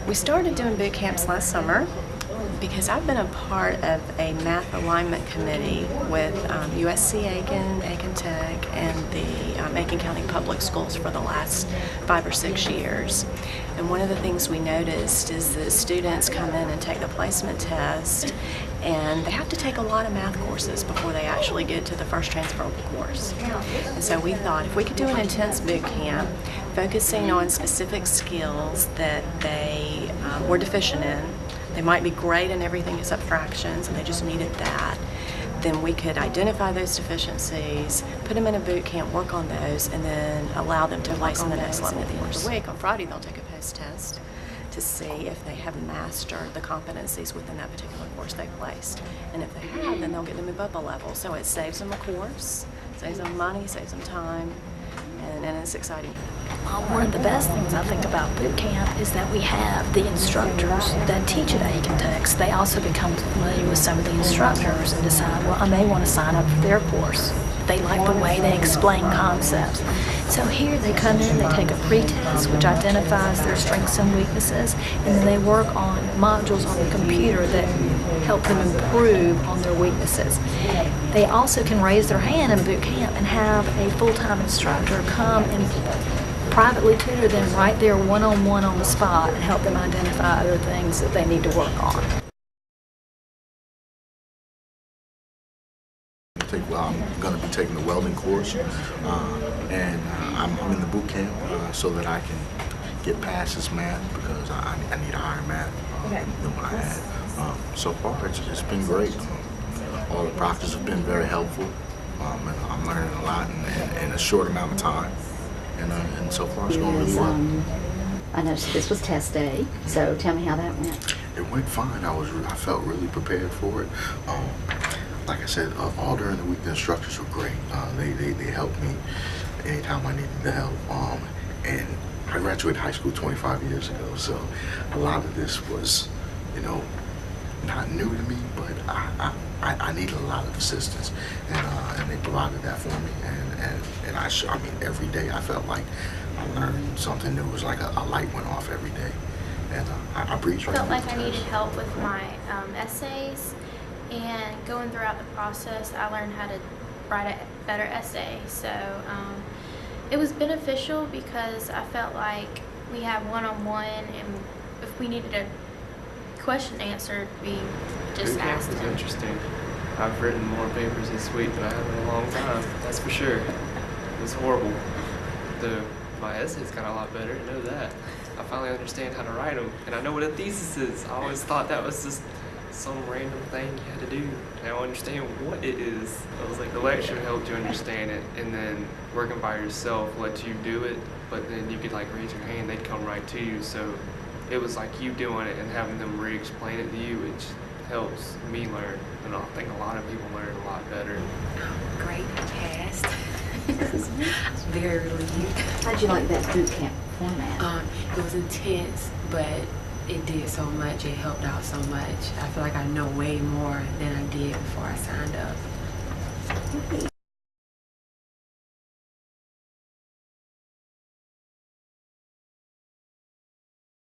We started doing boot camps last summer because I've been a part of a math alignment committee with USC Aiken Tech, and the Aiken County Public Schools for the last 5 or 6 years. And one of the things we noticed is that students come in and take the placement test, and they have to take a lot of math courses before they actually get to the first transferable course. And so we thought if we could do an intense boot camp focusing on specific skills that they were deficient in, they might be great in everything except fractions and they just needed that, then we could identify those deficiencies, put them in a boot camp, work on those, and then allow them to place on the next level of the course. Week on Friday they'll take a post-test to see if they have mastered the competencies within that particular course they placed. And if they have, then they'll get to move up a level. So it saves them a course, saves them money, saves them time, and it's exciting. One of the best things I think about boot camp is that we have the instructors that teach at Aiken Tech. They also become familiar with some of the instructors and decide, well, I may want to sign up for their course. They like the way they explain concepts. So here they come in, they take a pre-test which identifies their strengths and weaknesses, and then they work on modules on the computer that help them improve on their weaknesses. They also can raise their hand in boot camp and have a full-time instructor come and privately tutor them right there one-on-one on the spot and help them identify other things that they need to work on. I'm going to be taking the welding course, and I'm in the boot camp so that I can get past this math, because I need a higher math than what I had. So far, it's been great. All the proctors have been very helpful, and I'm learning a lot in a short amount of time, and so far it's going really well. I noticed this was test day, so tell me how that went. It went fine. I felt really prepared for it. Like I said, all during the week, the instructors were great. They helped me anytime I needed the help. And I graduated high school 25 years ago, so a lot of this was, not new to me, but I needed a lot of assistance, and they provided that for me. And I mean, every day I felt like I learned something new. It was like a light went off every day, and I breezed right through the test. I felt like I needed help with my essays. And going throughout the process, I learned how to write a better essay. So it was beneficial because I felt like we had one-on-one, and if we needed a question answered, we just asked him. Boot camp is interesting. I've written more papers this week than I have in a long time, that's for sure. It was horrible. My essays got a lot better, I know that. I finally understand how to write them, and I know what a thesis is. I always thought that was just some random thing you had to do. Now I understand what it is. I was like, the lecture helped you understand it, and then working by yourself lets you do it, but then you could like raise your hand, they'd come right to you. So it was like you doing it and having them re-explain it to you, which helps me learn, and I think a lot of people learn a lot better. Great, passed. Very relieved. How'd you like that boot camp format? It was intense, but it did so much. It helped out so much. I feel like I know way more than I did before I signed up.